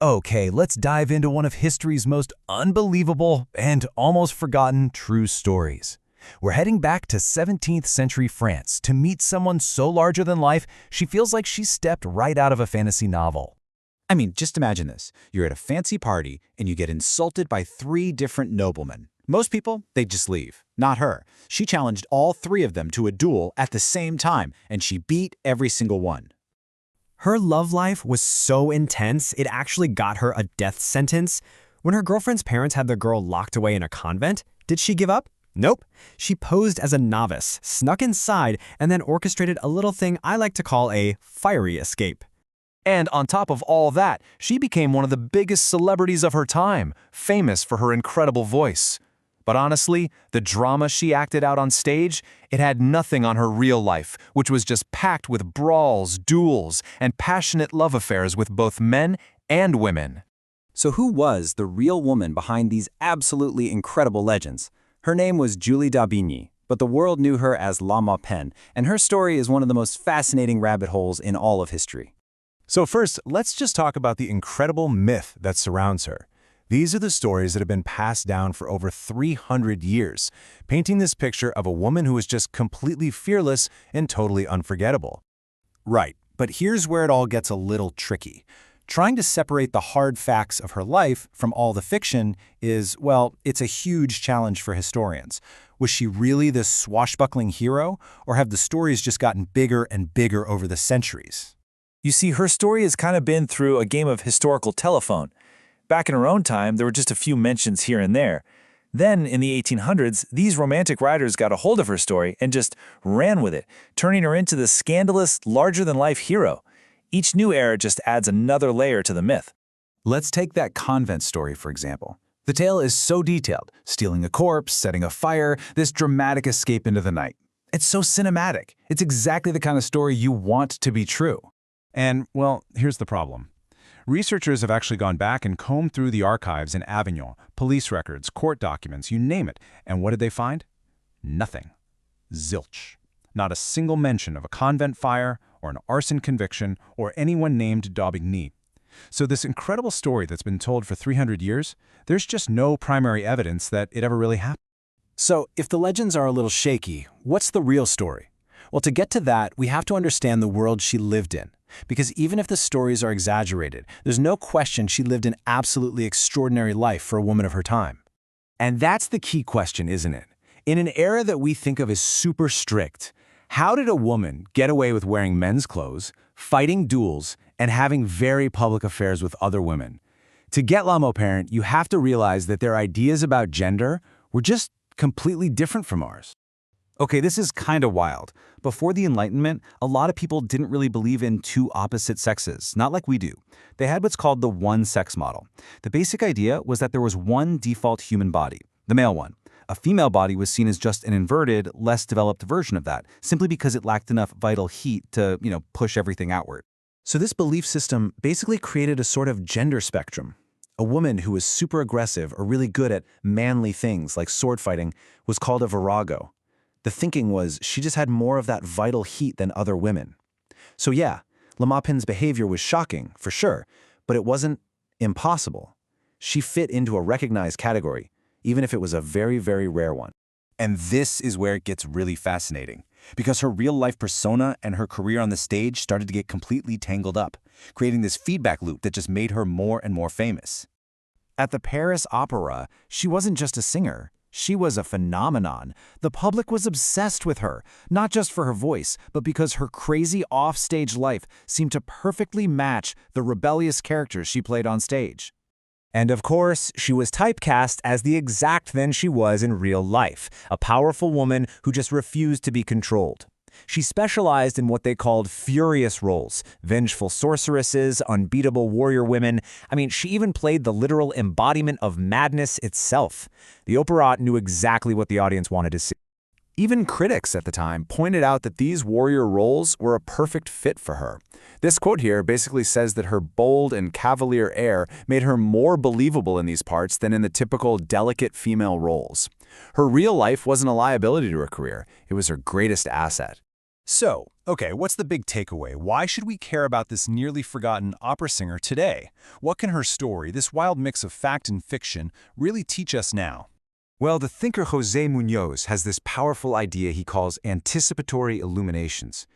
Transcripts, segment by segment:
Okay, let's dive into one of history's most unbelievable and almost forgotten true stories. We're heading back to 17th century France to meet someone so larger than life, she feels like she stepped right out of a fantasy novel. I mean, just imagine this. You're at a fancy party and you get insulted by 3 different noblemen. Most people, they just leave. Not her. She challenged all 3 of them to a duel at the same time, and she beat every single one. Her love life was so intense, it actually got her a death sentence. When her girlfriend's parents had the girl locked away in a convent, did she give up? Nope. She posed as a novice, snuck inside, and then orchestrated a little thing I like to call a fiery escape. And on top of all that, she became one of the biggest celebrities of her time, famous for her incredible voice. But honestly, the drama she acted out on stage, it had nothing on her real life, which was just packed with brawls, duels, and passionate love affairs with both men and women. So who was the real woman behind these absolutely incredible legends? Her name was Julie d'Aubigny, but the world knew her as La Maupin, and her story is one of the most fascinating rabbit holes in all of history. So first, let's just talk about the incredible myth that surrounds her. These are the stories that have been passed down for over 300 years, painting this picture of a woman who is just completely fearless and totally unforgettable. Right, but here's where it all gets a little tricky. Trying to separate the hard facts of her life from all the fiction is, well, it's a huge challenge for historians. Was she really this swashbuckling hero, or have the stories just gotten bigger and bigger over the centuries? You see, her story has kind of been through a game of historical telephone. Back in her own time, there were just a few mentions here and there. Then, in the 1800s, these romantic writers got a hold of her story and just ran with it, turning her into the scandalous, larger-than-life hero. Each new era just adds another layer to the myth. Let's take that convent story, for example. The tale is so detailed, stealing a corpse, setting a fire, this dramatic escape into the night. It's so cinematic. It's exactly the kind of story you want to be true. And, well, here's the problem. Researchers have actually gone back and combed through the archives in Avignon, police records, court documents, you name it. And what did they find? Nothing. Zilch. Not a single mention of a convent fire or an arson conviction or anyone named d'Aubigny. So this incredible story that's been told for 300 years, there's just no primary evidence that it ever really happened. So, if the legends are a little shaky, what's the real story? Well, to get to that, we have to understand the world she lived in. Because even if the stories are exaggerated, there's no question she lived an absolutely extraordinary life for a woman of her time. And that's the key question, isn't it? In an era that we think of as super strict, how did a woman get away with wearing men's clothes, fighting duels, and having very public affairs with other women? To get La Maupin, you have to realize that their ideas about gender were just completely different from ours. Okay, this is kind of wild. Before the Enlightenment, a lot of people didn't really believe in 2 opposite sexes, not like we do. They had what's called the one-sex model. The basic idea was that there was one default human body, the male one. A female body was seen as just an inverted, less developed version of that, simply because it lacked enough vital heat to, push everything outward. So this belief system basically created a sort of gender spectrum. A woman who was super aggressive or really good at manly things like sword fighting was called a virago. The thinking was she just had more of that vital heat than other women. So yeah, La Maupin's behavior was shocking, for sure, but it wasn't impossible. She fit into a recognized category, even if it was a very, very rare one. And this is where it gets really fascinating, because her real-life persona and her career on the stage started to get completely tangled up, creating this feedback loop that just made her more and more famous. At the Paris Opéra, she wasn't just a singer. She was a phenomenon. The public was obsessed with her, not just for her voice, but because her crazy off-stage life seemed to perfectly match the rebellious characters she played on stage. And of course, she was typecast as the exact thing she was in real life, a powerful woman who just refused to be controlled. She specialized in what they called furious roles, vengeful sorceresses, unbeatable warrior women. I mean, she even played the literal embodiment of madness itself. The opera knew exactly what the audience wanted to see. Even critics at the time pointed out that these warrior roles were a perfect fit for her. This quote here basically says that her bold and cavalier air made her more believable in these parts than in the typical delicate female roles. Her real life wasn't a liability to her career, it was her greatest asset. So, okay, what's the big takeaway? Why should we care about this nearly forgotten opera singer today? What can her story, this wild mix of fact and fiction, really teach us now? Well, the thinker José Muñoz has this powerful idea he calls anticipatory illuminations.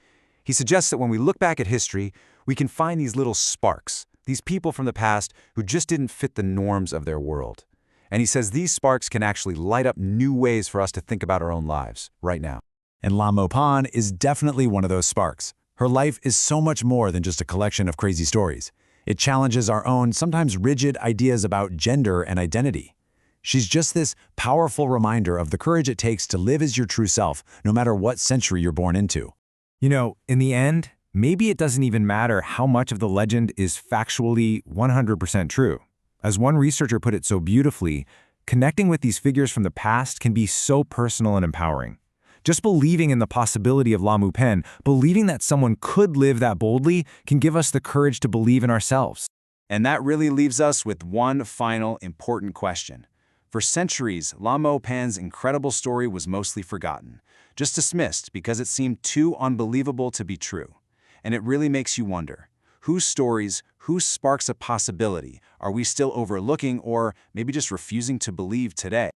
He suggests that when we look back at history, we can find these little sparks, these people from the past who just didn't fit the norms of their world. And he says these sparks can actually light up new ways for us to think about our own lives right now. And La Maupin is definitely one of those sparks. Her life is so much more than just a collection of crazy stories. It challenges our own, sometimes rigid ideas about gender and identity. She's just this powerful reminder of the courage it takes to live as your true self, no matter what century you're born into. You know, in the end, maybe it doesn't even matter how much of the legend is factually 100% true. As one researcher put it so beautifully, connecting with these figures from the past can be so personal and empowering. Just believing in the possibility of La Maupin, believing that someone could live that boldly, can give us the courage to believe in ourselves. And that really leaves us with one final important question. For centuries, La Maupin's incredible story was mostly forgotten, just dismissed because it seemed too unbelievable to be true. And it really makes you wonder, whose stories, whose sparks of possibility are we still overlooking or maybe just refusing to believe today?